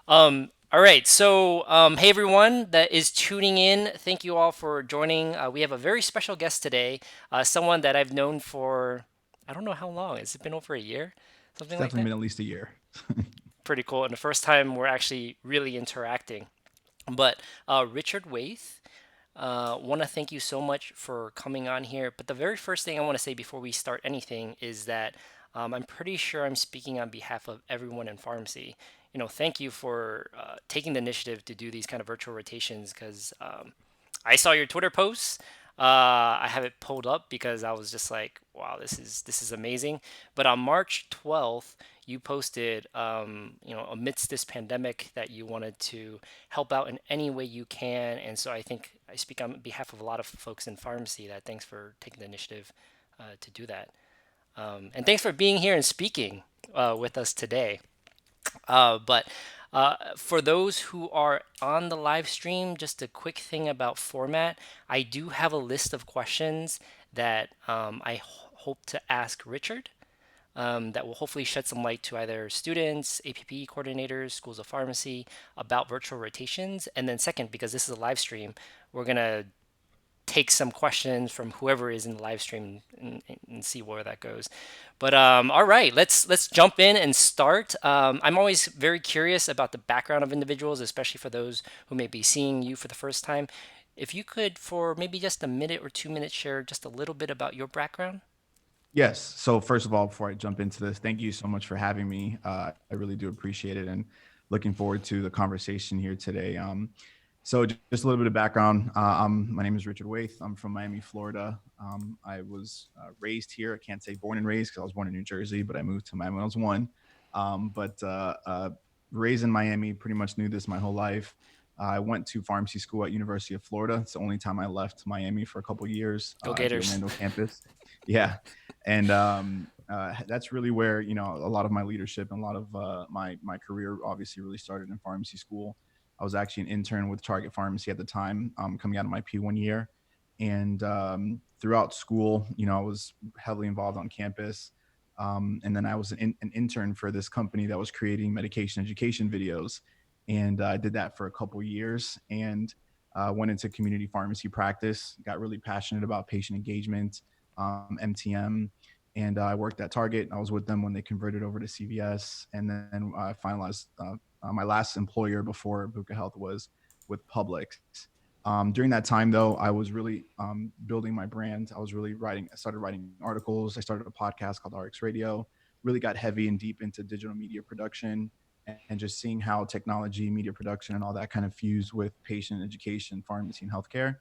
All right. So, hey everyone that is tuning in. Thank you all for joining. We have a very special guest today. Someone that I've known for I don't know how long. Has it been over a year? It's Something like definitely that. been at least a year. Pretty cool. And the first time we're actually really interacting. But Richard Waithe, want to thank you so much for coming on here. But the very first thing I want to say before we start anything is that I'm pretty sure I'm speaking on behalf of everyone in pharmacy. Thank you for taking the initiative to do these kind of virtual rotations because I saw your Twitter posts. I have it pulled up because I was just like, wow, this is amazing. But on March 12th, you posted, amidst this pandemic, that you wanted to help out in any way you can. And so I think I speak on behalf of a lot of folks in pharmacy that thanks for taking the initiative to do that. And thanks for being here and speaking with us today. But for those who are on the live stream, just a quick thing about format. I do have a list of questions that hope to ask Richard that will hopefully shed some light to either students, APPE coordinators, schools of pharmacy about virtual rotations. And then, second, because this is a live stream, we're going to take some questions from whoever is in the live stream and see where that goes. But all right, let's jump in and start. I'm always very curious about the background of individuals, especially for those who may be seeing you for the first time. If you could, for maybe just a minute or 2 minutes, share just a little bit about your background. Yes. So first of all, before I jump into this, thank you so much for having me. I really do appreciate it, and looking forward to the conversation here today. So just a little bit of background. My name is Richard Waithe. I'm from Miami, Florida. I was raised here. I can't say born and raised because I was born in New Jersey, but I moved to Miami when I was one. But raised in Miami, pretty much knew this my whole life. I went to pharmacy school at University of Florida. It's the only time I left Miami for a couple of years Go at the Gators. Orlando campus. Yeah, and that's really where a lot of my leadership and a lot of my career obviously really started in pharmacy school. I was actually an intern with Target Pharmacy at the time, coming out of my P1 year, and throughout school, I was heavily involved on campus. And then I was an intern for this company that was creating medication education videos, and I did that for a couple years, and went into community pharmacy practice. Got really passionate about patient engagement, MTM, and I worked at Target. I was with them when they converted over to CVS, and then I finalized my last employer before Buka Health was with Publix. During that time, though, I was really building my brand. I was really writing. I started writing articles. I started a podcast called RX Radio. Really got heavy and deep into digital media production, and just seeing how technology, media production, and all that kind of fused with patient education, pharmacy, and healthcare.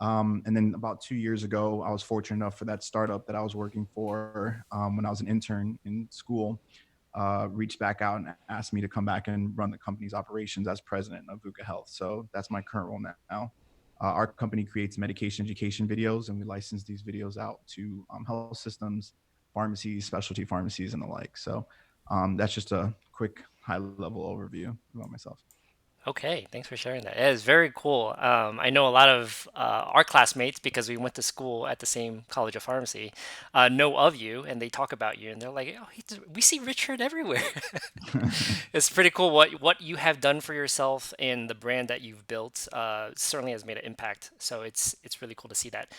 And then about 2 years ago, I was fortunate enough for that startup that I was working for when I was an intern in school, reached back out and asked me to come back and run the company's operations as president of VUCA Health. So that's my current role now. Our company creates medication education videos, and we license these videos out to health systems, pharmacies, specialty pharmacies, and the like. So that's just a quick high level overview about myself. Okay, thanks for sharing that. It is very cool. I know a lot of our classmates because we went to school at the same college of pharmacy, know of you, and they talk about you, and they're like, "Oh, we see Richard everywhere." It's pretty cool what you have done for yourself and the brand that you've built. Certainly has made an impact. So it's really cool to see that.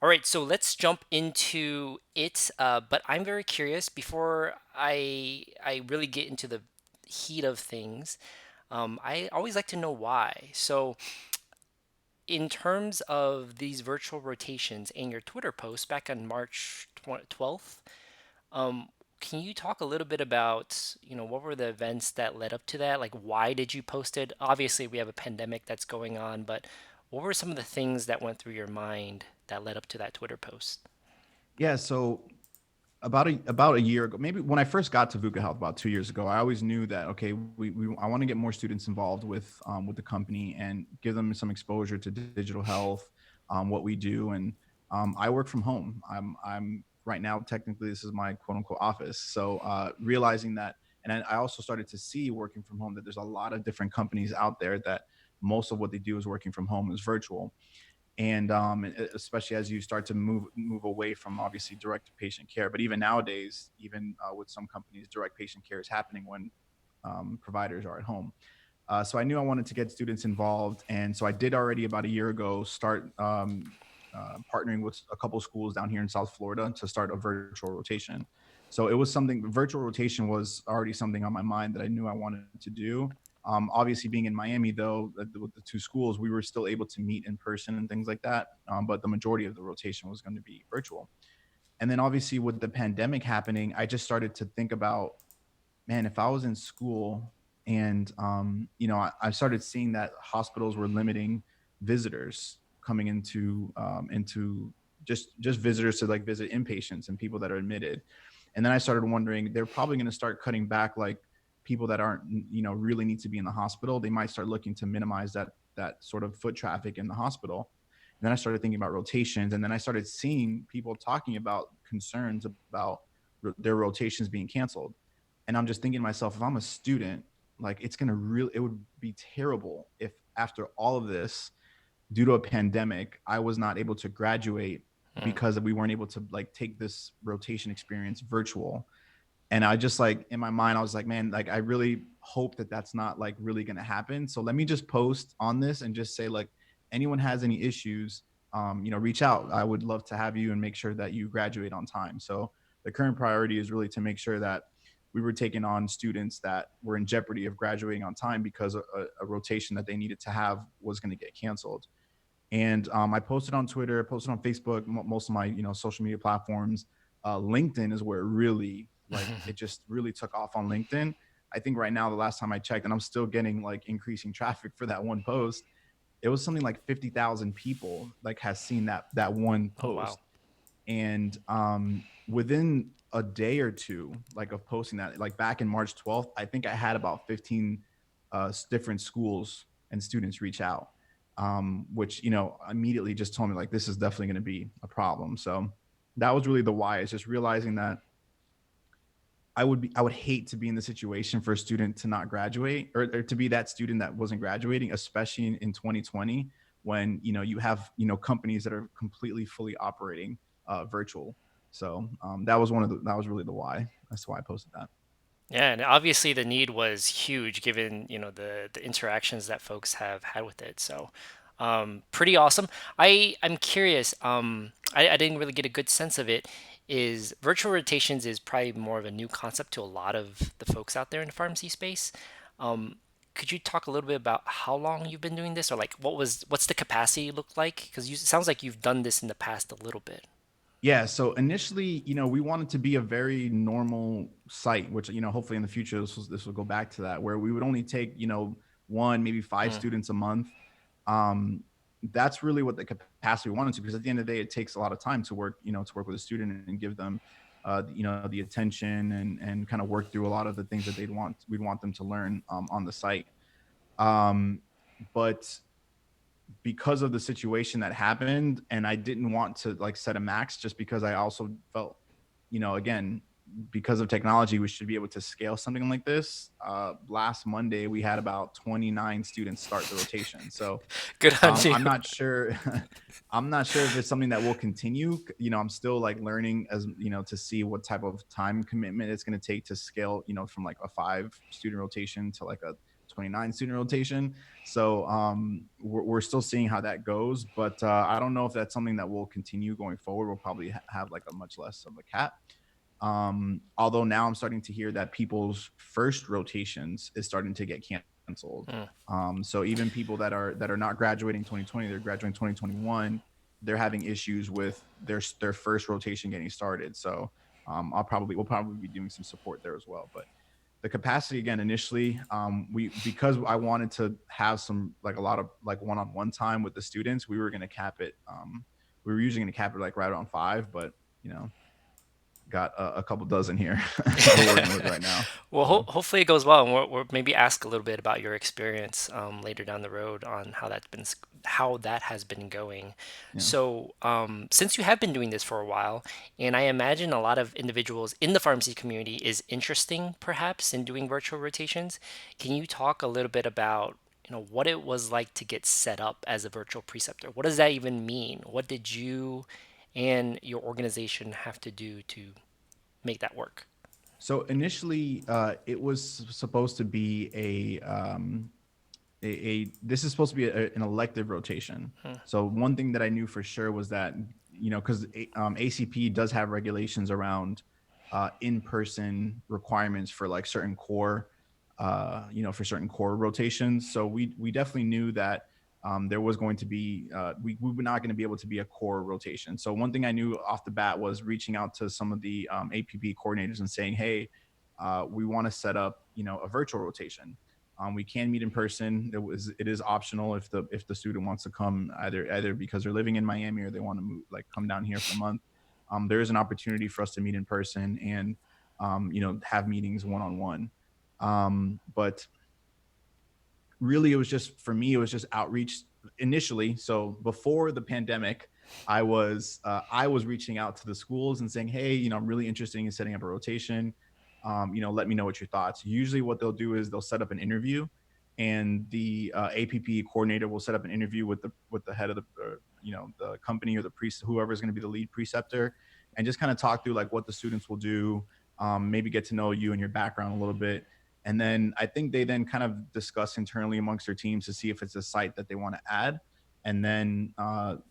All right, so let's jump into it. But I'm very curious before I really get into the heat of things. I always like to know why. So, in terms of these virtual rotations and your Twitter post back on March 12th, um, can you talk a little bit about, what were the events that led up to that? Like, why did you post it? Obviously, we have a pandemic that's going on, but what were some of the things that went through your mind that led up to that Twitter post? Yeah, so about a year ago, maybe when I first got to VUCA Health about 2 years ago, I always knew that okay, we I want to get more students involved with the company and give them some exposure to digital health, what we do, and I work from home. I'm right now technically this is my quote unquote office. So realizing that, and I also started to see working from home that there's a lot of different companies out there that most of what they do is working from home is virtual, and especially as you start to move away from obviously direct to patient care. But even nowadays, even with some companies, direct patient care is happening when providers are at home. So I knew I wanted to get students involved, and so I did already about a year ago start partnering with a couple schools down here in South Florida to start a virtual rotation. So it was something. Virtual rotation was already something on my mind that I knew I wanted to do. Obviously, being in Miami, though, with the two schools, we were still able to meet in person and things like that. But the majority of the rotation was going to be virtual. And then, obviously, with the pandemic happening, I just started to think about, man, if I was in school and I started seeing that hospitals were limiting visitors coming into just visitors to like visit inpatients and people that are admitted. And then I started wondering they're probably going to start cutting back like people that aren't really need to be in the hospital. They might start looking to minimize that sort of foot traffic in the hospital. And then I started thinking about rotations, and then I started seeing people talking about concerns about their rotations being canceled. And I'm just thinking to myself, if I'm a student, like it would be terrible if after all of this, due to a pandemic, I was not able to graduate Mm. because we weren't able to like take this rotation experience virtual. And I just like in my mind I was like, man, like I really hope that that's not like really going to happen. So let me just post on this and just say like, anyone has any issues, reach out. I would love to have you and make sure that you graduate on time. So the current priority is really to make sure that we were taking on students that were in jeopardy of graduating on time because a rotation that they needed to have was going to get canceled. And I posted on Twitter, posted on Facebook, most of my social media platforms. LinkedIn is where it really like it just really took off on LinkedIn. I think right now the last time I checked, and I'm still getting like increasing traffic for that one post. It was something like 50,000 people like has seen that one Oh wow. post, and within a day or two like of posting that, like back in March 12th, I think I had about 15 different schools and students reach out, which immediately just told me like this is definitely going to be a problem. So that was really the why, is just realizing that I would hate to be in the situation for a student to not graduate, or to be that student that wasn't graduating, especially in 2020 when you have companies that are completely fully operating virtual. So that was really the why. That's why I posted that. Yeah, and obviously the need was huge given, the interactions that folks have had with it. So, pretty awesome. I'm curious. I didn't really get a good sense of it. Is virtual rotations is probably more of a new concept to a lot of the folks out there in the pharmacy space. Um, could you talk a little bit about how long you've been doing this, or like what's the capacity look like? Because it sounds like you've done this in the past a little bit. Yeah, so initially, we wanted to be a very normal site, which hopefully in the future this will go back to that, where we would only take one, maybe five Mm, students a month. Um, that's really what the capacity we wanted to, because at the end of the day, it takes a lot of time to work with a student and give them, the attention and kind of work through a lot of the things that we'd want them to learn on the site. Um, but because of the situation that happened, and I didn't want to like set a max, just because I also felt, again, because of technology, we should be able to scale something like this. Last Monday, we had about 29 students start the rotation. So good on you. I'm not sure. I'm not sure if it's something that will continue. I'm still like learning as to see what type of time commitment it's going to take to scale. From like a 5 student rotation to like a 29 student rotation. So we're still seeing how that goes, but I don't know if that's something that will continue going forward. We'll probably have like a much less of a cap. Although now I'm starting to hear that people's first rotations is starting to get canceled. Mm. So even people that are not graduating 2020, they're graduating 2021. They're having issues with their first rotation getting started. So we'll probably be doing some support there as well. But the capacity again initially, we because I wanted to have some like a lot of like one-on-one time with the students, we were going to cap it. We were usually going to cap it like right around 5, but you know got a couple dozen here that we're working with right now. Well, So hopefully it goes well, and we'll maybe ask a little bit about your experience later down the road on how that has been going. yeah. So, since you have been doing this for a while, and I imagine a lot of individuals in the pharmacy community is interesting, perhaps, in doing virtual rotations, can you talk a little bit about what it was like to get set up as a virtual preceptor? What does that even mean? What did you and your organization have to do to make that work? So initially, it was supposed to be this is supposed to be an elective rotation. Hmm. So one thing that I knew for sure was that, because ACP does have regulations around in-person requirements for like certain core, for certain core rotations. So we definitely knew that there was going to be we were not going to be able to be a core rotation. So one thing I knew off the bat was reaching out to some of the APP coordinators and saying, hey, we want to set up a virtual rotation. We can meet in person. It is optional if the student wants to come either because they're living in Miami or they want to move like come down here for a month. There is an opportunity for us to meet in person and have meetings one on one. But really, it was just for me, it was just outreach initially. So before the pandemic, I was reaching out to the schools and saying, hey, I'm really interested in setting up a rotation. Let me know what your thoughts. Usually, what they'll do is they'll set up an interview, and the APP coordinator will set up an interview with the head of the company or the priest, whoever is going to be the lead preceptor, and just kind of talk through like what the students will do, maybe get to know you and your background a little bit, and then I think they then kind of discuss internally amongst their teams to see if it's a site that they want to add, and then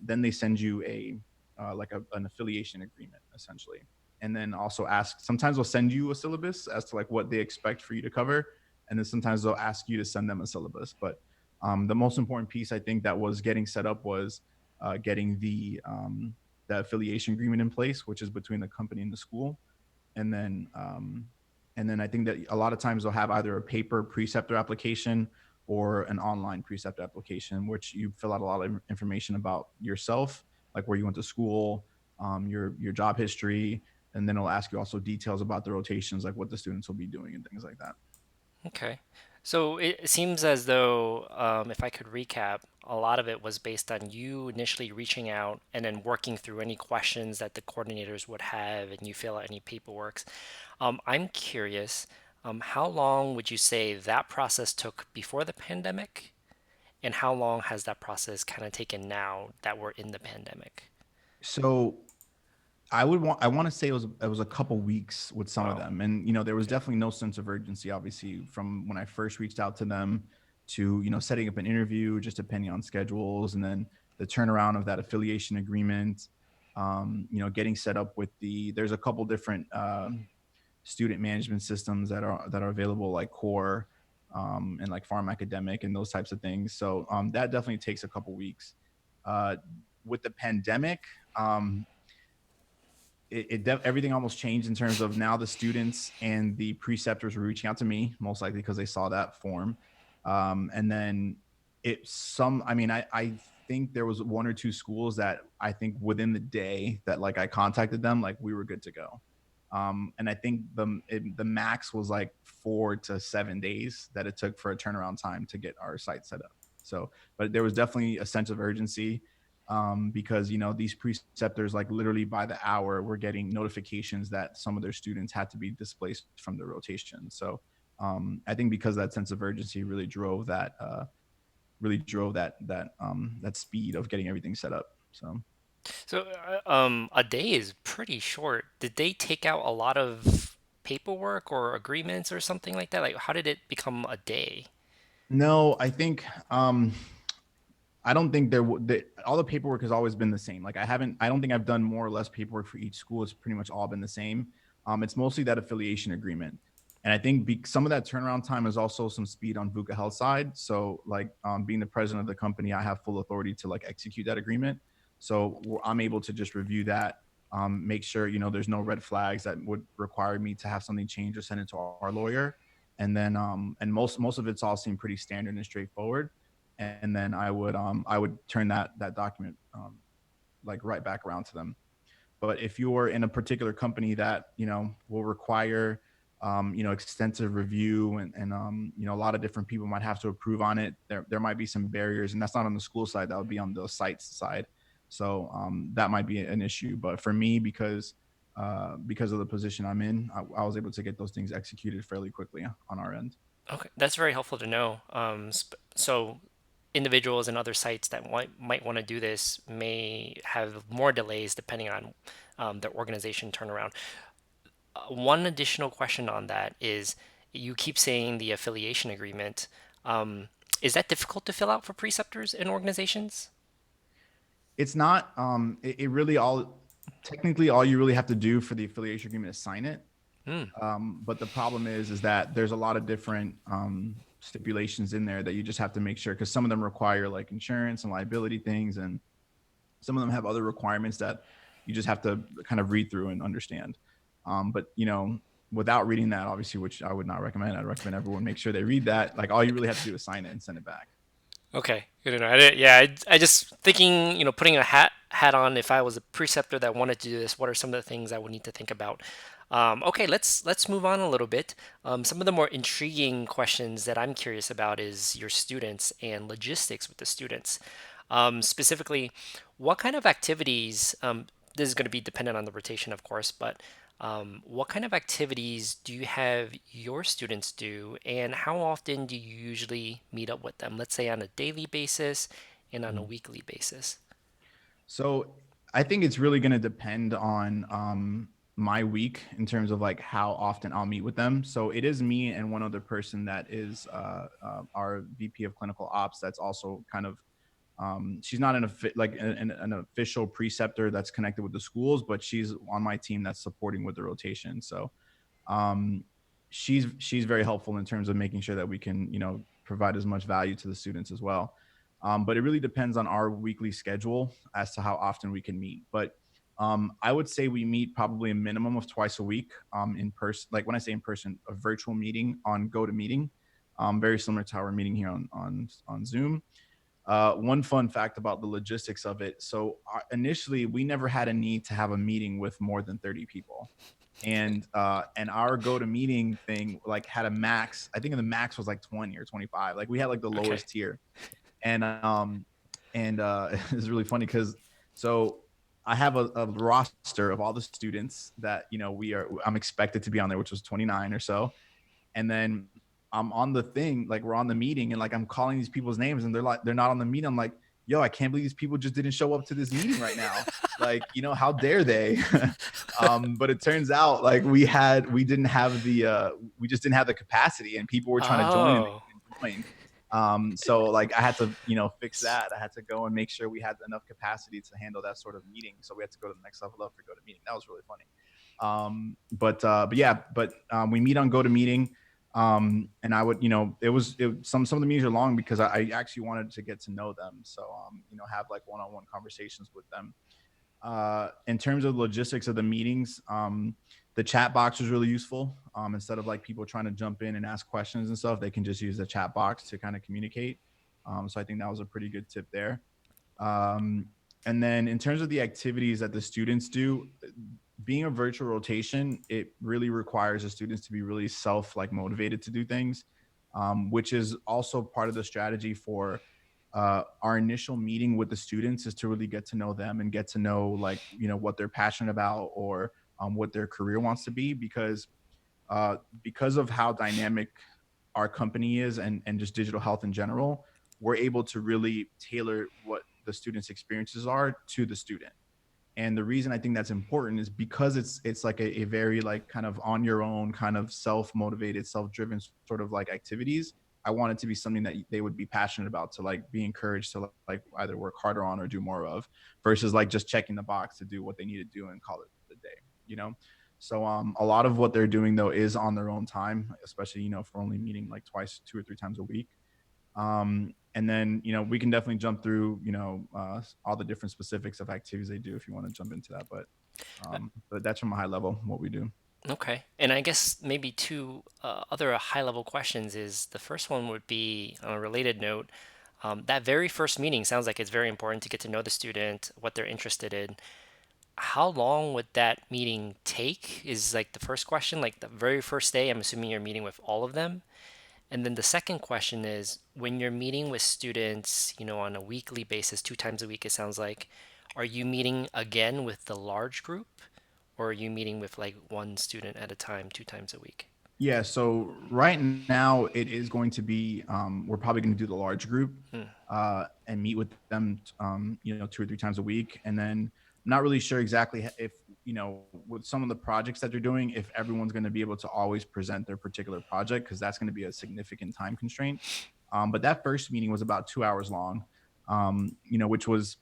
they send you an affiliation agreement essentially, and then also ask. Sometimes they'll send you a syllabus as to like what they expect for you to cover, and then sometimes they'll ask you to send them a syllabus. But the most important piece I think that was getting set up was getting the affiliation agreement in place, which is between the company and the school, and then I think that a lot of times they'll have either a paper preceptor application or an online preceptor application, which you fill out a lot of information about yourself, like where you went to school, your job history, and then it'll ask you also details about the rotations, like what the students will be doing and things like that. Okay. So it seems as though, if I could recap, a lot of it was based on you initially reaching out and then working through any questions that the coordinators would have, and you fill out any paperwork. I'm curious, how long would you say that process took before the pandemic, and how long has that process kind of taken now that we're in the pandemic? So I want to say it was a couple weeks with some of Wow. them, and there was Okay. definitely no sense of urgency, obviously, from when I first reached out to them to setting up an interview, just depending on schedules, and then the turnaround of that affiliation agreement. Getting set up with there's a couple different student management systems that are available, like Core, and like Farm Academic and those types of things. So that definitely takes a couple weeks. Uh, with the pandemic, everything almost changed in terms of now the students and the preceptors were reaching out to me, most likely because they saw that form. And then I mean, I think there was one or two schools that I think within the day that like I contacted them, like we were good to go. And I think the max was like 4 to 7 days that it took for a turnaround time to get our site set up. So, but there was definitely a sense of urgency, because these preceptors, like literally by the hour, were getting notifications that some of their students had to be displaced from the rotation. So I think because that sense of urgency really drove that speed of getting everything set up. So So, a day is pretty short. Did they take out a lot of paperwork or agreements or something like that? Like, how did it become a day? no, I don't think all the paperwork has always been the same. Like I don't think I've done more or less paperwork for each school. It's pretty much all been the same. It's mostly that affiliation agreement. And I think some of that turnaround time is also some speed on VUCA Health side. So like, being the president of the company, I have full authority to like execute that agreement. So I'm able to just review that, make sure, there's no red flags that would require me to have something changed or send it to our lawyer. And then, and most of it's all seemed pretty standard and straightforward, and then I would turn that document, like right back around to them. But if you're in a particular company that will require extensive review, and a lot of different people might have to approve on it, there might be some barriers, and that's not on the school side. That would be on the site's side. So that might be an issue. But for me, because of the position I'm in, I was able to get those things executed fairly quickly on our end. Okay, that's very helpful to know. So individuals and other sites that might want to do this may have more delays depending on their organization turnaround. one additional question on that is you keep saying the affiliation agreement. Um, is that difficult to fill out for preceptors in organizations? It's not. It really all technically all you really have to do for the affiliation agreement is sign it. Hmm. But the problem is that there's a lot of different stipulations in there that you just have to make sure, because some of them require like insurance and liability things, and some of them have other requirements that you just have to kind of read through and understand. But without reading that, obviously, which I would not recommend, I'd recommend everyone make sure they read that. Like all you really have to do is sign it and send it back. Okay, good to know. Yeah, I just thinking, putting a hat on. If I was a preceptor that wanted to do this, what are some of the things I would need to think about? Okay, let's move on a little bit. Some of the more intriguing questions that I'm curious about is your students and logistics with the students. Specifically, what kind of activities? This is going to be dependent on the rotation, of course, but what kind of activities do you have your students do, and how often do you usually meet up with them? Let's say on a daily basis and on a Mhm. weekly basis. So I think it's really going to depend on my week in terms of like how often I'll meet with them. So it is me and one other person that is our VP of clinical ops. That's also kind of she's not an official preceptor that's connected with the schools, but she's on my team that's supporting with the rotation. So um, she's very helpful in terms of making sure that we can provide as much value to the students as well. But it really depends on our weekly schedule as to how often we can meet. But I would say we meet probably a minimum of twice a week in person. Like when I say in person, a virtual meeting on GoToMeeting, very similar to our meeting here on Zoom. One fun fact about the logistics of it. So initially, we never had a need to have a meeting with more than 30 people, and our go to meeting thing like had a max. I think the max was like 20 or 25. Like we had like the Okay. lowest tier, and it's really funny because so I have a roster of all the students that I'm expected to be on there, which was 29 or so, and then I'm on the thing, like we're on the meeting, and like I'm calling these people's names, and they're not on the meeting. I'm like, yo, I can't believe these people just didn't show up to this meeting right now. Like, how dare they? But it turns out like we just didn't have the capacity, and people were trying to join and they Oh, couldn't join. So like I had to, fix that. I had to go and make sure we had enough capacity to handle that sort of meeting. So we had to go to the next level up for GoToMeeting. That was really funny. But yeah, but we meet on GoToMeeting. And I would, some of the meetings are long because I actually wanted to get to know them. So, have like one-on-one conversations with them. In terms of the logistics of the meetings, the chat box was really useful. Instead of like people trying to jump in and ask questions and stuff, they can just use the chat box to kind of communicate. So I think that was a pretty good tip there. Um, and then in terms of the activities that the students do, being a virtual rotation, it really requires the students to be really self like motivated to do things, which is also part of the strategy for our initial meeting with the students is to really get to know them and get to know like what they're passionate about or what their career wants to be because of how dynamic our company is and just digital health in general, we're able to really tailor what the students' experiences are to the student. And the reason I think that's important is because it's like a very like kind of on your own kind of self-motivated, self-driven sort of like activities. I want it to be something that they would be passionate about, to like be encouraged to like either work harder on or do more of, versus like just checking the box to do what they need to do and call it a day, you know? So a lot of what they're doing though is on their own time, especially, if we're only meeting like twice, 2 or 3 times a week. And then, we can definitely jump through, all the different specifics of activities they do if you want to jump into that. But that's from a high level what we do. okay. And I guess maybe two other high-level questions is the first one would be on a related note. That very first meeting sounds like it's very important to get to know the student, what they're interested in. How long would that meeting take? Is like the first question, like the very first day, I'm assuming you're meeting with all of them. And then the second question is when you're meeting with students, on a weekly basis, 2 times a week, it sounds like, are you meeting again with the large group or are you meeting with like one student at a time 2 times a week? Yeah. So right now it is going to be, we're probably going to do the large group Hmm. and meet with them, 2 or 3 times a week. And then I'm not really sure exactly if, with some of the projects that they're doing, if everyone's going to be able to always present their particular project, because that's going to be a significant time constraint. But that first meeting was about 2 hours long, which was,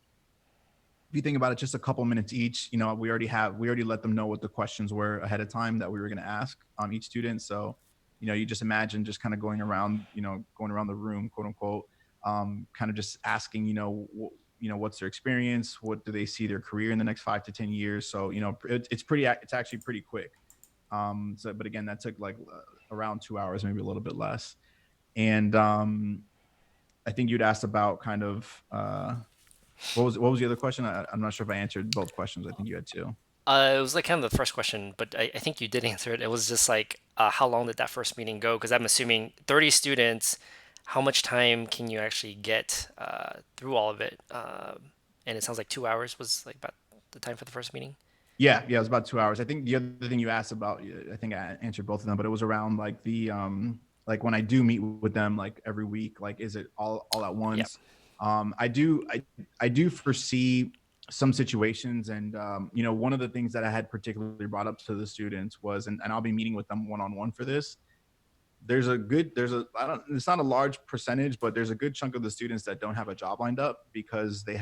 if you think about it, just a couple minutes each. We already let them know what the questions were ahead of time that we were going to ask each student. So, you just imagine just kind of going around the room, quote unquote, kind of just asking, what's their experience, what do they see their career in the next 5 to 10 years. So, it's actually pretty quick. But again, that took like around 2 hours, maybe a little bit less. And I think you'd asked about kind of what was the other question? I'm not sure if I answered both questions. I think you had two. It was like kind of the first question, but I think you did answer it. It was just like, how long did that first meeting go? Because I'm assuming 30 students, how much time can you actually get through all of it? And it sounds like 2 hours was like about the time for the first meeting. Yeah, it was about 2 hours. I think the other thing you asked about, I think I answered both of them, but it was around like the like when I do meet with them like every week, like is it all at Yeah. once? I do foresee some situations, and one of the things that I had particularly brought up to the students was, and I'll be meeting with them one on one for this. There's a I don't It's not a large percentage, but there's a good chunk of the students that don't have a job lined up because they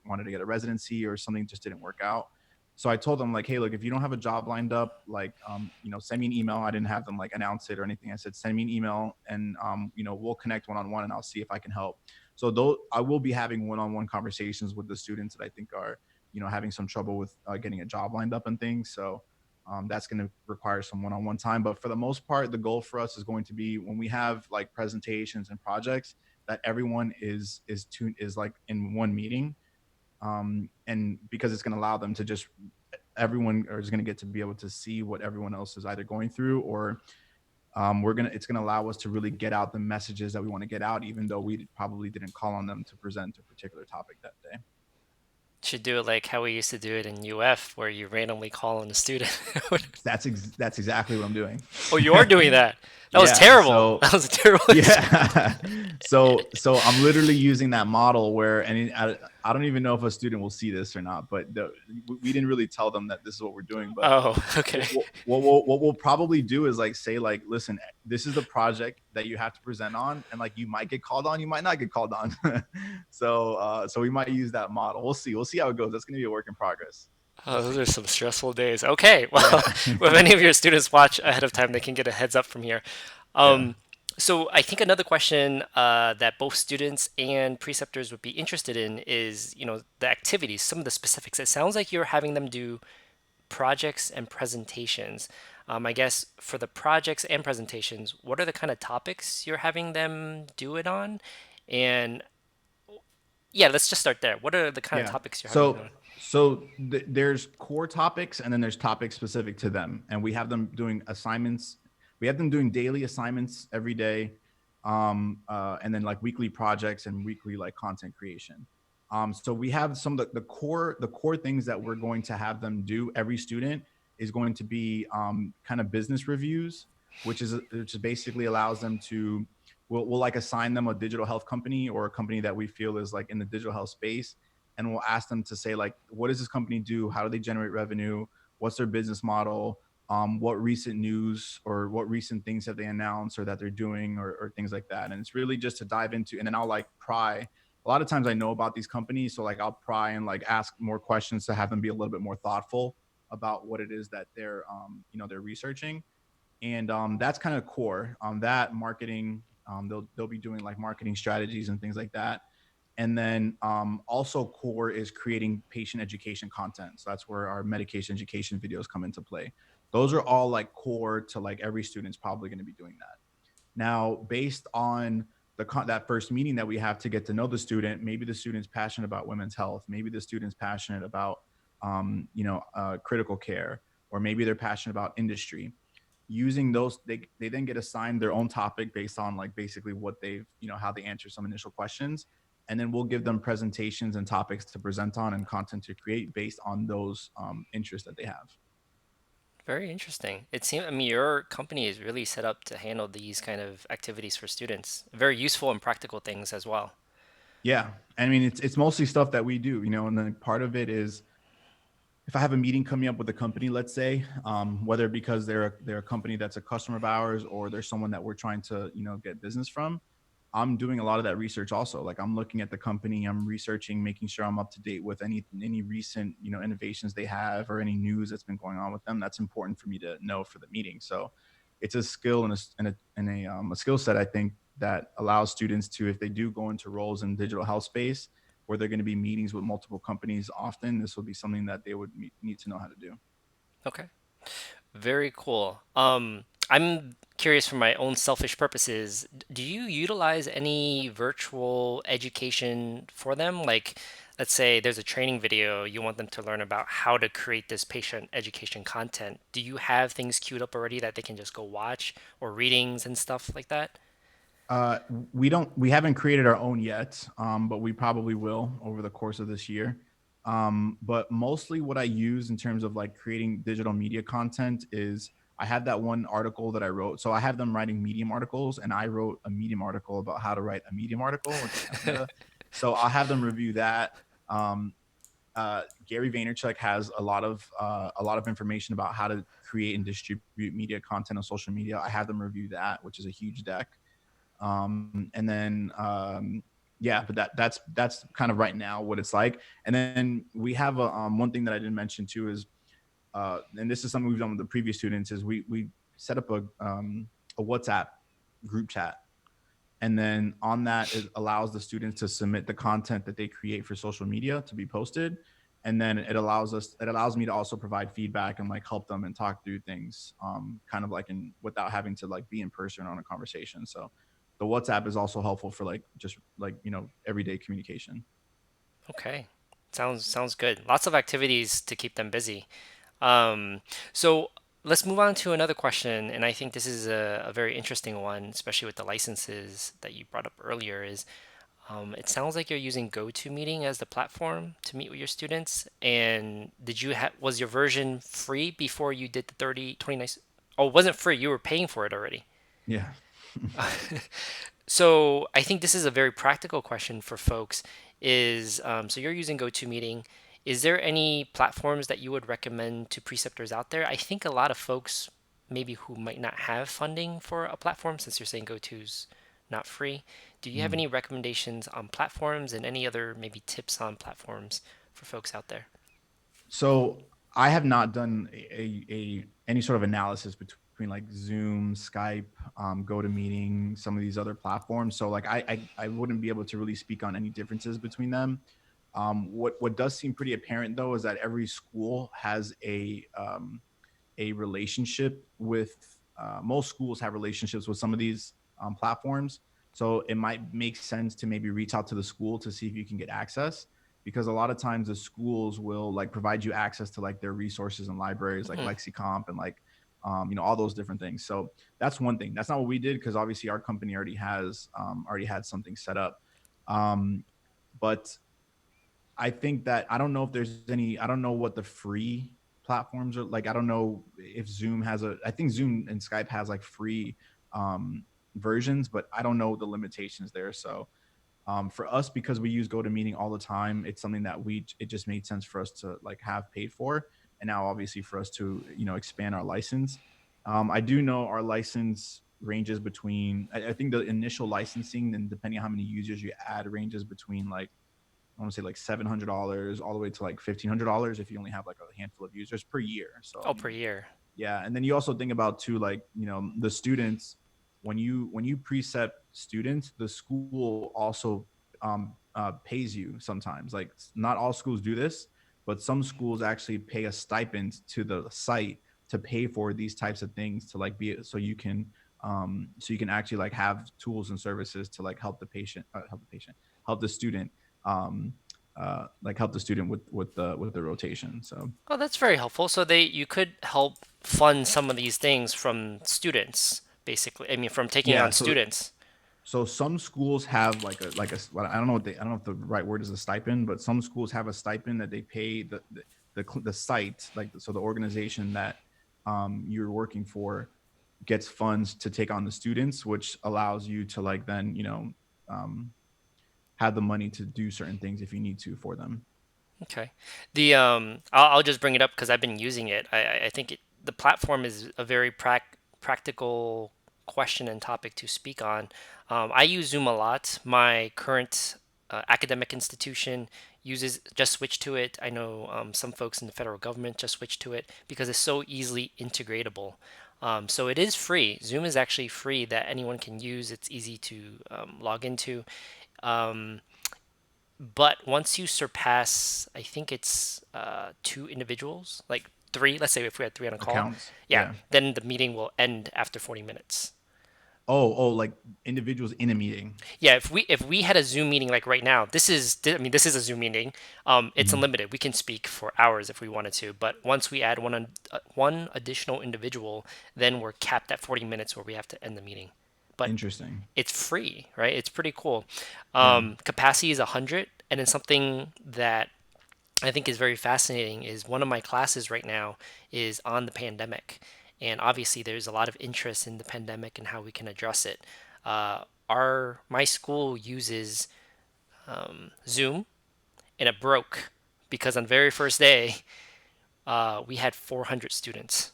wanted to get a residency or something just didn't work out. So I told them like, hey, look, if you don't have a job lined up, like send me an email. I didn't have them like announce it or anything. I said send me an email, and we'll connect one on one and I'll see if I can help. So though I will be having one on one conversations with the students that I think are having some trouble with getting a job lined up and things. So that's going to require some one-on-one time. But for the most part, the goal for us is going to be when we have like presentations and projects that everyone is like in one meeting, and because it's going to allow them to just everyone or is going to get to be able to see what everyone else is either going through, or it's going to allow us to really get out the messages that we want to get out, even though we probably didn't call on them to present a particular topic that day. Should do it like how we used to do it in UF, where you randomly call in a student. That's exactly what I'm doing. Oh, you are doing that. That was Yeah. terrible. So That was a terrible experience. yeah. So I'm literally using that model where, and I don't even know if a student will see this or not, but we didn't really tell them that this is what we're doing. But Oh, okay. what we'll probably do is like say like, listen, this is the project that you have to present on, and like you might get called on, you might not get called on. So we might use that model. We'll see how it goes. That's gonna be a work in progress. We'll Oh, those see. are some stressful days. Okay, Yeah. well, if any of your students watch ahead of time, they can get a heads up from here. Yeah. Um, so I think another question that both students and preceptors would be interested in is, the activities, some of the specifics. It sounds like you're having them do projects and presentations. I guess for the projects and presentations, what are the kind of topics you're having them do it on? And yeah, let's just start there. What are the kind of Yeah. topics you're having them So on? there's core topics, and then there's topics specific to them, and we have them doing assignments. We have them doing daily assignments every day, and then like weekly projects and weekly like content creation. So we have some of the core things that we're going to have them do. Every student is going to be kind of business reviews, which basically allows them to we'll like assign them a digital health company or a company that we feel is like in the digital health space, and we'll ask them to say like, what does this company do, how do they generate revenue, what's their business model, what recent news or what recent things have they announced or that they're doing, or things like that. And it's really just to dive into, and then I'll like pry. A lot of times I know about these companies, so like I'll pry and like ask more questions to have them be a little bit more thoughtful about what it is that they're researching. And that's kind of core that marketing. They'll be doing like marketing strategies and things like that. And then also core is creating patient education content. So that's where our medication education videos come into play. Those are all like core to like every student's probably going to be doing that. Now, based on that first meeting that we have to get to know the student, maybe the student's passionate about women's health, maybe the student's passionate about critical care, or maybe they're passionate about industry. Using those, they then get assigned their own topic based on like basically what they've how they answer some initial questions, and then we'll give them presentations and topics to present on and content to create based on those interests that they have. Very interesting. It seems, I mean, your company is really set up to handle these kind of activities for students. Very useful and practical things as well. Yeah, I mean it's mostly stuff that we do, and then part of it is if I have a meeting coming up with a company, let's say, whether because they're a company that's a customer of ours or they're someone that we're trying to get business from, I'm doing a lot of that research also. Like I'm looking at the company, I'm researching, making sure I'm up to date with any recent innovations they have or any news that's been going on with them. That's important for me to know for the meeting. So it's a skill and a skill set I think that allows students to, if they do go into roles in digital health space where they're going to be meetings with multiple companies often, this will be something that they would need to know how to do. Okay. Very cool. I'm curious for my own selfish purposes. Do you utilize any virtual education for them? Like, let's say there's a training video, you want them to learn about how to create this patient education content. Do you have things queued up already that they can just go watch, or readings and stuff like that? Uh, we haven't created our own yet, but we probably will over the course of this year. But mostly what I use in terms of like creating digital media content is I have that one article that I wrote. So I have them writing Medium articles, and I wrote a Medium article about how to write a Medium article, which is kind of meta. So I'll have them review that. Um, Gary Vaynerchuk has a lot of information about how to create and distribute media content on social media. I have them review that, which is a huge deck. And then yeah, but that's kind of right now what it's like. And then we have one thing that I didn't mention too is and this is something we've done with the previous students is we set up a WhatsApp group chat, and then on that it allows the students to submit the content that they create for social media to be posted, and then it allows me to also provide feedback and like help them and talk through things kind of like in without having to like be in person on a conversation. So the WhatsApp is also helpful for like just like everyday communication. Okay. Sounds good. Lots of activities to keep them busy. Um, so let's move on to another question, and I think this is a very interesting one, especially with the licenses that you brought up earlier. Is it sounds like you're using GoToMeeting as the platform to meet with your students, and did you have was your version free before you did the 29? Oh, it wasn't free. You were paying for it already. Yeah. So I think this is a very practical question for folks. Is so you're using GoToMeeting. Is there any platforms that you would recommend to preceptors out there? I think a lot of folks, maybe who might not have funding for a platform, since you're saying GoTo's not free. Do you have Mm. any recommendations on platforms and any other maybe tips on platforms for folks out there? So I have not done a any sort of analysis between like Zoom, Skype, GoToMeeting, some of these other platforms. So like I wouldn't be able to really speak on any differences between them. What does seem pretty apparent though is that every school has a relationship with most schools have relationships with some of these platforms. So it might make sense to maybe reach out to the school to see if you can get access, because a lot of times the schools will like provide you access to like their resources and libraries like Hmm. Lexicomp and like all those different things. So that's one thing. That's not what we did because obviously our company already had something set up. Um, but I think that I don't know if there's any. I don't know what the free platforms are like. I don't know if Zoom has a. I think Zoom and Skype has like free um, versions, but I don't know the limitations there. So for us, because we use GoToMeeting all the time, it's something that it just made sense for us to like have paid for, and now obviously for us to expand our license. I do know our license ranges between. I think the initial licensing, and depending on how many users you add, ranges between like I want to say like $700 all the way to like $1,500 if you only have like a handful of users per year. So I Oh, per mean, year. yeah, and then you also think about too, like the students when you precept students, the school also pays you sometimes. Like not all schools do this, but some schools actually pay a stipend to the site to pay for these types of things to like be so you can actually like have tools and services to like help the student um, like help the student with the rotation. So Oh, that's very helpful. So you could help fund some of these things from students, basically. I mean, from taking yeah, on students. so some schools have well, I don't know I don't know if the right word is a stipend, but some schools have a stipend that they pay the site, like so the organization that you're working for gets funds to take on the students, which allows you to like then um, have the money to do certain things if you need to for them. Okay. I'll just bring it up because I've been using it. I think the platform is a very practical question and topic to speak on. I use Zoom a lot. My current academic institution uses just switched to it. I know some folks in the federal government just switched to it because it's so easily integratable. So it is free. Zoom is actually free that anyone can use. It's easy to log into. Um, but once you surpass, I think it's two individuals, like three, let's say if we had three on a call, Accounts. yeah, Yeah. then the meeting will end after 40 minutes. Oh, like individuals in a meeting. Yeah, if we had a Zoom meeting like right now, I mean this is a Zoom meeting. It's Mhm. unlimited. We can speak for hours if we wanted to. But once we add one additional individual, then we're capped at 40 minutes where we have to end the meeting. But Interesting. it's free, right? It's pretty cool. Yeah. Capacity is 100, and then something that I think is very fascinating is one of my classes right now is on the pandemic. And obviously, there's a lot of interest in the pandemic and how we can address it. My school uses Zoom, and it broke because on the very first day, we had 400 students,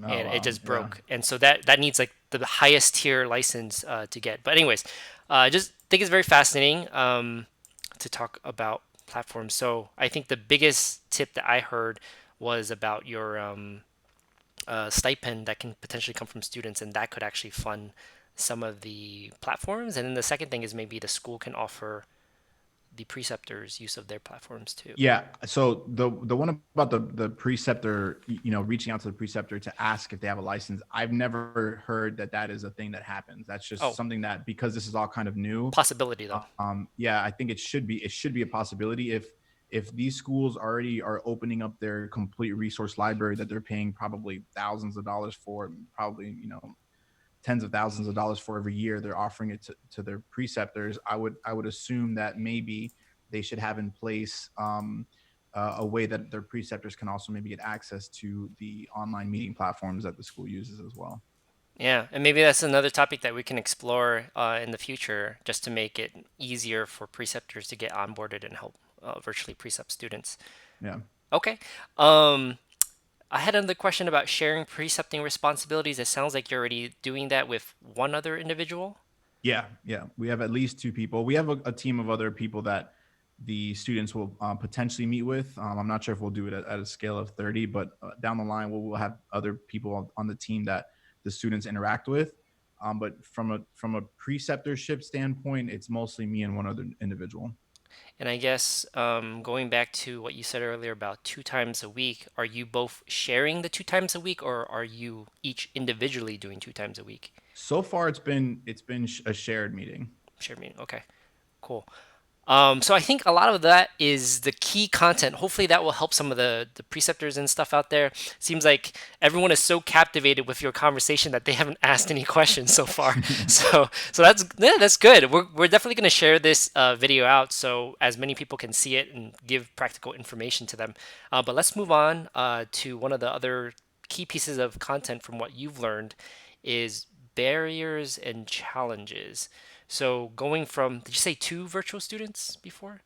Oh and it wow. just Yeah. broke. And so that needs like the highest tier license to get. But anyways, I just think it's very fascinating to talk about platforms. So I think the biggest tip that I heard was about your stipend that can potentially come from students, and that could actually fund some of the platforms. And then the second thing is maybe the school can offer the preceptors use of their platforms too. Yeah. So the one about the preceptor, reaching out to the preceptor to ask if they have a license, I've never heard that that is a thing that happens. That's just Oh, something that, because this is all kind of new. possibility though. Yeah, I think it should be a possibility if these schools already are opening up their complete resource library that they're paying probably thousands of dollars for, probably tens of thousands of dollars for every year. They're offering it to their preceptors. I would assume that maybe they should have in place a way that their preceptors can also maybe get access to the online meeting platforms that the school uses as well. Yeah, and maybe that's another topic that we can explore in the future, just to make it easier for preceptors to get onboarded and help virtually precept students. Yeah. Okay. Um, I had another question about sharing precepting responsibilities. It sounds like you're already doing that with one other individual. Yeah, yeah. We have at least two people. We have a team of other people that the students will potentially meet with. I'm not sure if we'll do it at a scale of 30, but down the line, we'll have other people on the team that the students interact with. But from a preceptorship standpoint, it's mostly me and one other individual. And I guess going back to what you said earlier about 2 times a week, are you both sharing the 2 times a week, or are you each individually doing 2 times a week? So far, it's been a shared meeting. Shared meeting. Okay, cool. So I think a lot of that is the key content. Hopefully that will help some of the preceptors and stuff out there. Seems like everyone is so captivated with your conversation that they haven't asked any questions so far. So that's good. We're definitely going to share this video out so as many people can see it and give practical information to them. But let's move on to one of the other key pieces of content from what you've learned is barriers and challenges. So going from, did you say two virtual students before or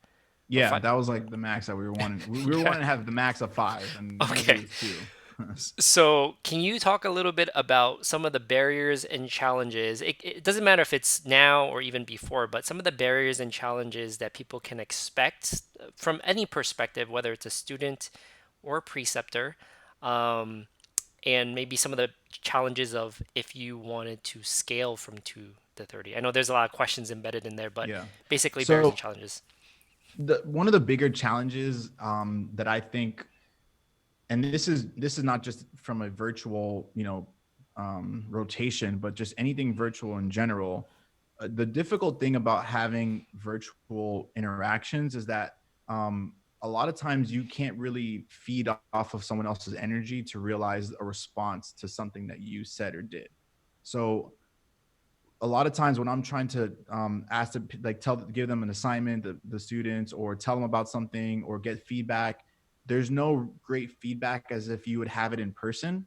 Yeah, five? that was like the max that we were wanting. We were Yeah. wanting to have the max of five, and Okay. usually it's two. So can you talk a little bit about some of the barriers and challenges? It doesn't matter if it's now or even before, but some of the barriers and challenges that people can expect from any perspective, whether it's a student or a preceptor, um, and maybe some of the challenges of if you wanted to scale from 2 to 30. I know there's a lot of questions embedded in there, but Yeah. basically barriers and So challenges. one of the bigger challenges that I think, and this is not just from a virtual, rotation, but just anything virtual in general. The difficult thing about having virtual interactions is that a lot of times you can't really feed off of someone else's energy to realize a response to something that you said or did. So a lot of times when I'm trying to ask to like give them an assignment, the students, or tell them about something or get feedback, there's no great feedback as if you would have it in person.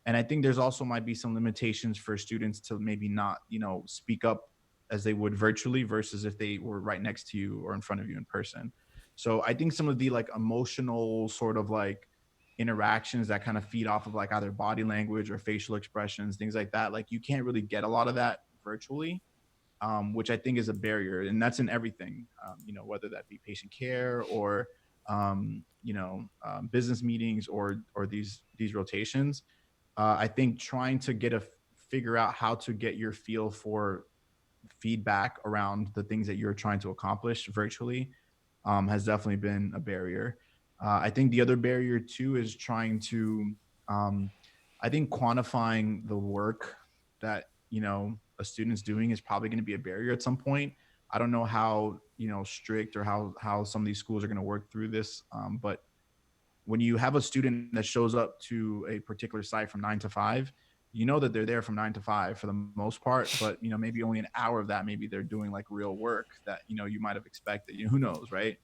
And I think there's also might be some limitations for students to maybe not, speak up as they would virtually versus if they were right next to you or in front of you in person. So I think some of the like emotional sort of like interactions that kind of feed off of like either body language or facial expressions, things like that, like you can't really get a lot of that virtually, which I think is a barrier, and that's in everything. Whether that be patient care or business meetings or these rotations. I think trying to figure out how to get your feel for feedback around the things that you're trying to accomplish virtually has definitely been a barrier. I think the other barrier too is trying to, um, I think quantifying the work that a student's doing is probably going to be a barrier at some point. I don't know how strict or how some of these schools are going to work through this, but when you have a student that shows up to a particular site from 9 to 5, you know that they're there from 9 to 5 for the most part, but maybe only an hour of that, maybe they're doing like real work that you might have expected. Who knows, right?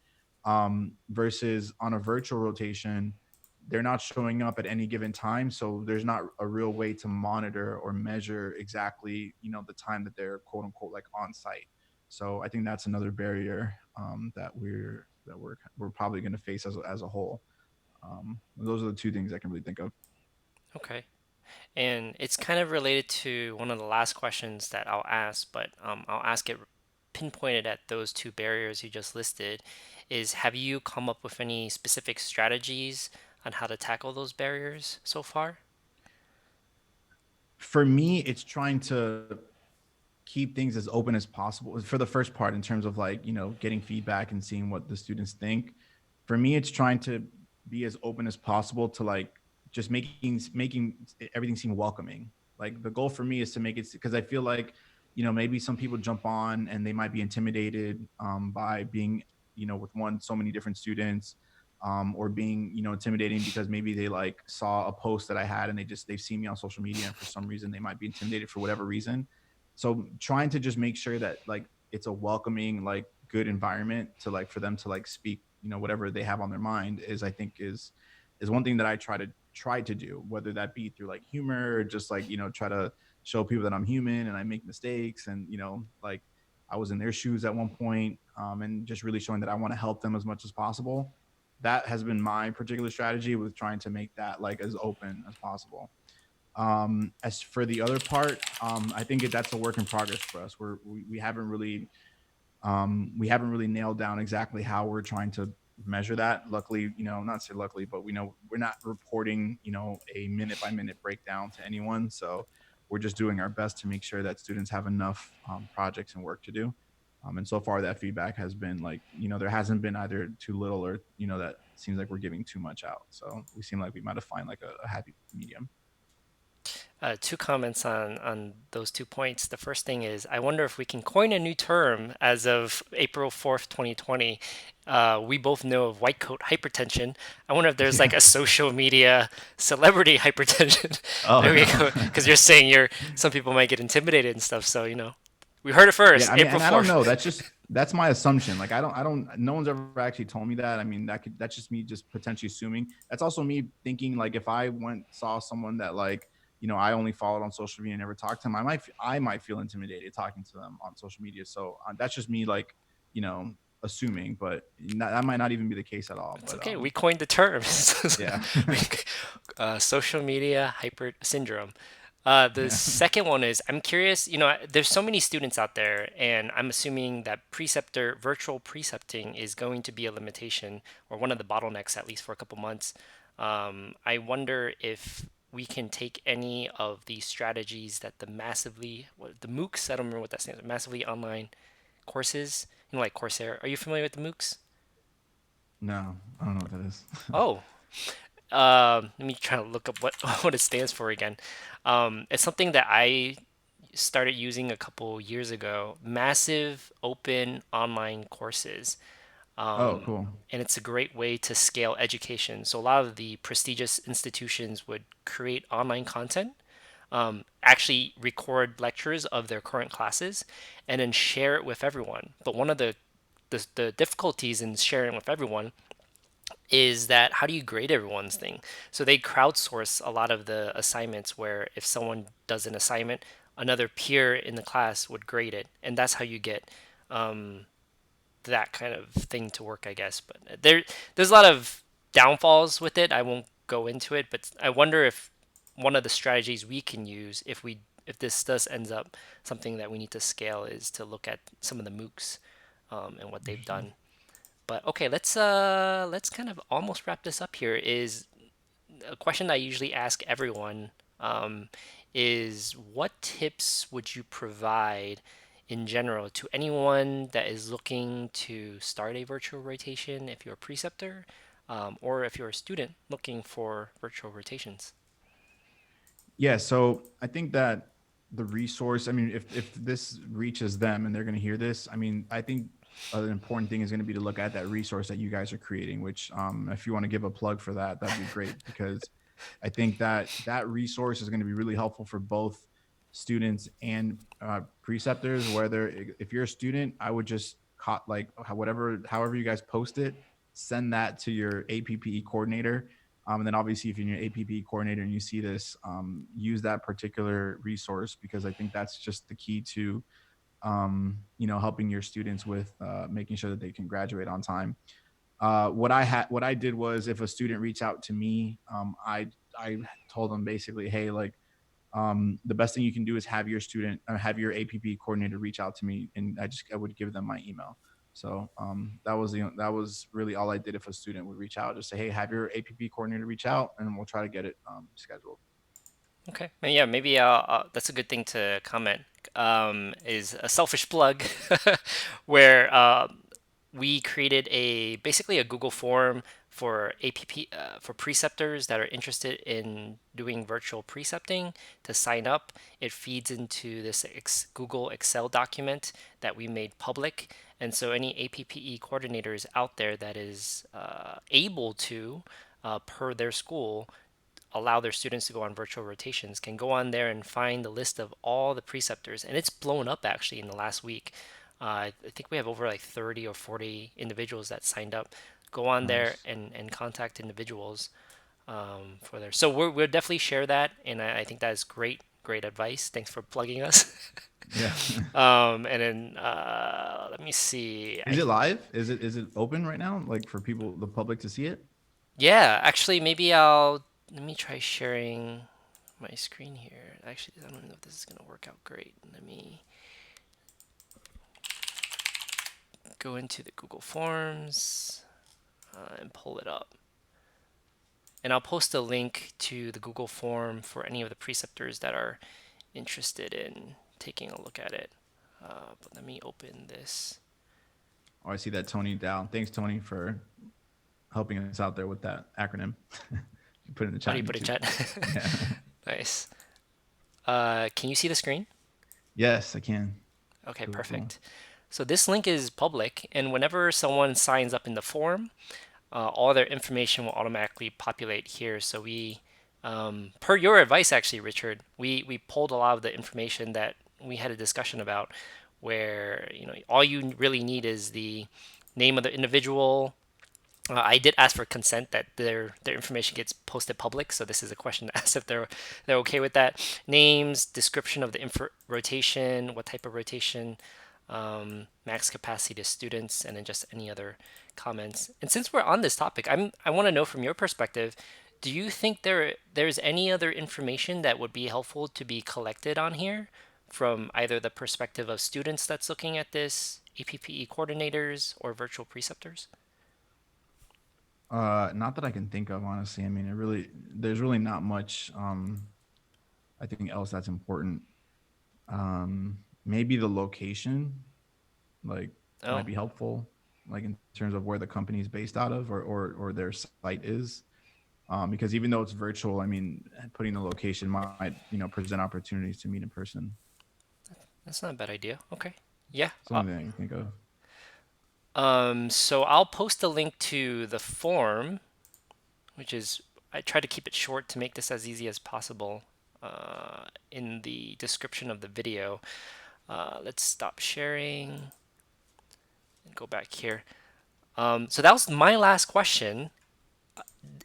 Versus on a virtual rotation, they're not showing up at any given time, so there's not a real way to monitor or measure exactly the time that they're quote unquote like on site. So I think that's another barrier that we're probably going to face as a whole. Those are the two things I can really think of. Okay. And it's kind of related to one of the last questions that I'll ask, but I'll ask it pinpointed at those two barriers you just listed. Is have you come up with any specific strategies on how to tackle those barriers so far? For me, it's trying to keep things as open as possible for the first part in terms of like getting feedback and seeing what the students think. For me, it's trying to be as open as possible to like just making everything seem welcoming. Like the goal for me is to make it, because I feel like maybe some people jump on and they might be intimidated by being with so many different students, or being intimidating because maybe they like saw a post that I had and they've seen me on social media, and for some reason they might be intimidated for whatever reason. So trying to just make sure that like it's a welcoming, like good environment to like for them to like speak whatever they have on their mind is, I think, is one thing that I try to do, whether that be through like humor or just like try to show people that I'm human and I make mistakes, and like I was in their shoes at one point, and just really showing that I want to help them as much as possible. That has been my particular strategy with trying to make that like as open as possible. As for the other part, I think that's a work in progress for us. We haven't really nailed down exactly how we're trying to measure that. Luckily, not say luckily, but we know we're not reporting, a minute by minute breakdown to anyone. So we're just doing our best to make sure that students have enough projects and work to do. And so far, that feedback has been like, there hasn't been either too little or, that seems like we're giving too much out. So we seem like we might have found like a happy medium. Two comments on those 2 points. The first thing is, I wonder if we can coin a new term as of April 4th, 2020. We both know of white coat hypertension. I wonder if there's like Yeah. a social media celebrity hypertension. Oh There we go. no. Because you're saying some people might get intimidated and stuff. So, we heard it Yeah, first, I mean, April and I don't 4th. know. That's my assumption. Like, I don't. No one's ever actually told me that. I mean, that's just me just potentially assuming. That's also me thinking like if I saw someone that like I only followed on social media and never talked to them, I might feel intimidated talking to them on social media. So that's just me like you know assuming, but that might not even be the case at all. It's But okay. We coined the term. yeah, We- Social media hyper syndrome. The yeah. second one is I'm curious, there's so many students out there, and I'm assuming that virtual precepting is going to be a limitation or one of the bottlenecks, at least for a couple months. I wonder if we can take any of the strategies that the MOOCs, I don't remember what that stands for, massively online courses, like Coursera. Are you familiar with the MOOCs? No, I don't know what that is. Oh, let me try to look up what what it stands for again. It's something that I started using a couple years ago. Massive open online courses, Oh, cool. and it's a great way to scale education. So a lot of the prestigious institutions would create online content, actually record lectures of their current classes, and then share it with everyone. But one of the difficulties in sharing with everyone is that how do you grade everyone's thing? So they crowdsource a lot of the assignments where if someone does an assignment, another peer in the class would grade it, and that's how you get that kind of thing to work, I guess. But there's a lot of downfalls with it. I won't go into it, but I wonder if one of the strategies we can use if this does ends up something that we need to scale is to look at some of the MOOCs and what they've Interesting. done. But okay, let's kind of almost wrap this up here. Is a question I usually ask everyone um, is what tips would you provide in general to anyone that is looking to start a virtual rotation if you're a preceptor or if you're a student looking for virtual rotations? Yeah, so I think that the resource, I mean, if this reaches them and they're going to hear this, I mean, I think an important thing is going to be to look at that resource that you guys are creating, which if you want to give a plug for that, that'd be great because I think that that resource is going to be really helpful for both students and preceptors. Whether if you're a student, I would just like however you guys post it, send that to your APPE coordinator. And then obviously, if you're an APP coordinator and you see this, use that particular resource because I think that's just the key to, helping your students with making sure that they can graduate on time. What I did was if a student reached out to me, I told them basically, hey, like the best thing you can do is have your APP coordinator reach out to me, and I would give them my email. So that was really all I did. If a student would reach out, just say, hey, have your APP coordinator reach out, and we'll try to get it scheduled. Okay. Yeah, maybe that's a good thing to comment. Is a selfish plug where we created a basically a Google form for APP for preceptors that are interested in doing virtual precepting to sign up. It feeds into this Google Excel document that we made public, and so any APPE coordinators out there that is able to, per their school, allow their students to go on virtual rotations can go on there and find the list of all the preceptors, and it's blown up actually in the last week. I think we have over like 30 or 40 individuals that signed up. Go on there Nice. and contact individuals for there. So we'll definitely share that, and I think that is great advice. Thanks for plugging us. Yeah. And then let me see. Is it live? Is it open right now, like for people, the public to see it? Yeah, actually, maybe let me try sharing my screen here. Actually, I don't know if this is gonna work out great. Let me go into the Google Forms and pull it up. And I'll post a link to the Google form for any of the preceptors that are interested in taking a look at it. But let me open this. Oh, I see that Tony down. Thanks, Tony, for helping us out there with that acronym. You put it in the How do chat, you me put it in too. chat? Yeah. Nice. Can you see the screen? Yes, I can. Okay, Cool, cool. perfect. So this link is public, and whenever someone signs up in the form, all their information will automatically populate here. So per your advice, actually, Richard, we pulled a lot of the information that we had a discussion about, where all you really need is the name of the individual. I did ask for consent that their information gets posted public, so this is a question to ask if they're okay with that. Names, description of the rotation, what type of rotation, max capacity to students, and then just any other comments. And since we're on this topic, I want to know from your perspective, do you think there's any other information that would be helpful to be collected on here from either the perspective of students that's looking at this, APPE coordinators, or virtual preceptors? Not that I can think of, honestly. I mean, there's really not much, I think else that's important. Maybe the location, like, might Oh, be helpful, like in terms of where the company is based out of or their site is. Because even though it's virtual, I mean, putting the location might, present opportunities to meet in person. that's not a bad idea. Okay. Yeah. It's the only thing I can think of. So I'll post a link to the form, which is I try to keep it short to make this as easy as possible in the description of the video. Let's stop sharing and go back here. So that was my last question.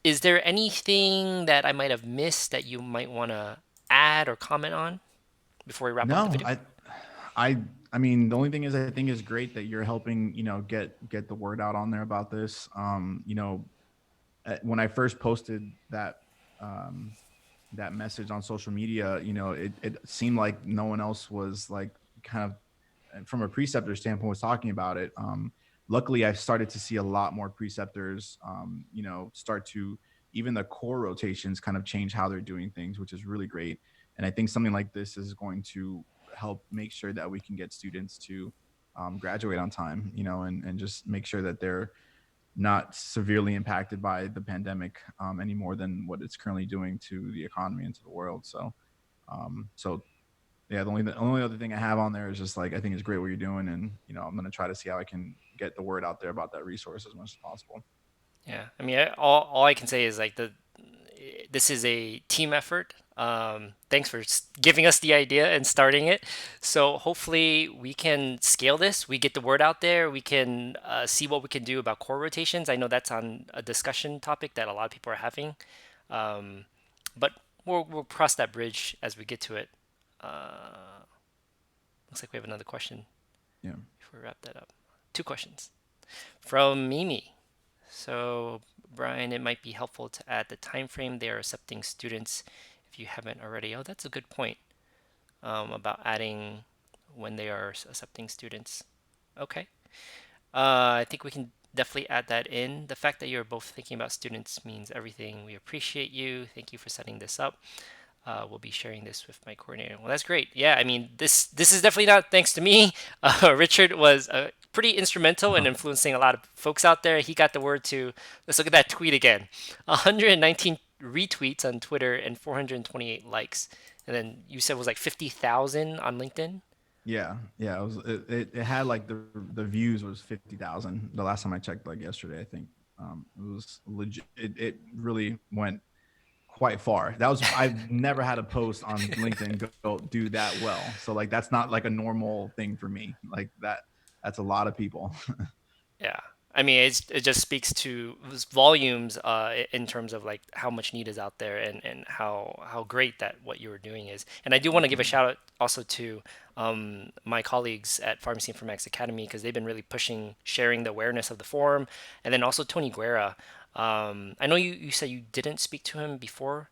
Is there anything that I might have missed that you might want to add or comment on before we wrap up the No, video? I I mean, the only thing is, I think is great that you're helping, get the word out on there about this. When I first posted um, that message on social media, it seemed like no one else was like kind of from a preceptor standpoint was talking about it. Luckily, I've started to see a lot more preceptors, start to even the core rotations kind of change how they're doing things, which is really great. And I think something like this is going to help make sure that we can get students to graduate on time, and just make sure that they're not severely impacted by the pandemic any more than what it's currently doing to the economy and to the world. So yeah, the only other thing I have on there is just like I think it's great what you're doing, and I'm gonna try to see how I can get the word out there about that resource as much as possible. Yeah, I mean, all I can say is like this is a team effort. Thanks for giving us the idea and starting it. So hopefully we can scale this. We get the word out there. We can see what we can do about core rotations. I know that's on a discussion topic that a lot of people are having, um, but we'll cross that bridge as we get to it. Uh, Looks like we have another question Yeah, before we wrap that up. Two questions from Mimi. So, Brian, it might be helpful to add the time frame they are accepting students if you haven't already. Oh, that's a good point about adding when they are accepting students. Okay. I think we can definitely add that in. The fact that you're both thinking about students means everything. We appreciate you. Thank you for setting this up. We'll be sharing this with my coordinator. Well, that's great. Yeah, I mean, this is definitely not thanks to me. Richard was pretty instrumental in influencing a lot of folks out there. He got the word to, let's look at that tweet again, 119 retweets on Twitter and 428 likes. And then you said it was like 50,000 on LinkedIn. yeah. It had like the views was 50,000 the last time I checked, like yesterday, I think. It was legit. It really went quite far. I've never had a post on LinkedIn go do that well. So like that's not like a normal thing for me. Like that's a lot of people. Yeah. I mean, it just speaks to volumes in terms of like how much need is out there and how great that what you were doing is. And I do want to give a shout out also to my colleagues at Pharmacy Informatics Academy because they've been really pushing sharing the awareness of the forum. And then also Tony Guerra. I know you said you didn't speak to him before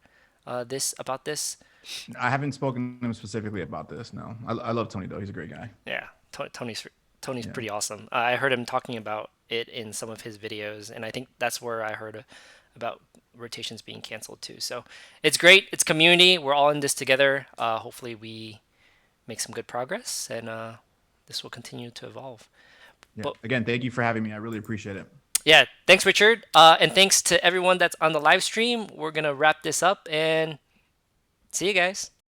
this about this. I haven't spoken to him specifically about this. No, I love Tony though. He's a great guy. Yeah, Tony's Yeah, pretty awesome. I heard him talking about it in some of his videos, and I think that's where I heard about rotations being canceled too. So it's great. It's community. We're all in this together. Hopefully, we make some good progress, and this will continue to evolve. yeah. But Again, thank you for having me. I really appreciate it. yeah, thanks, Richard, and thanks to everyone that's on the live stream. We're gonna wrap this up and see you guys.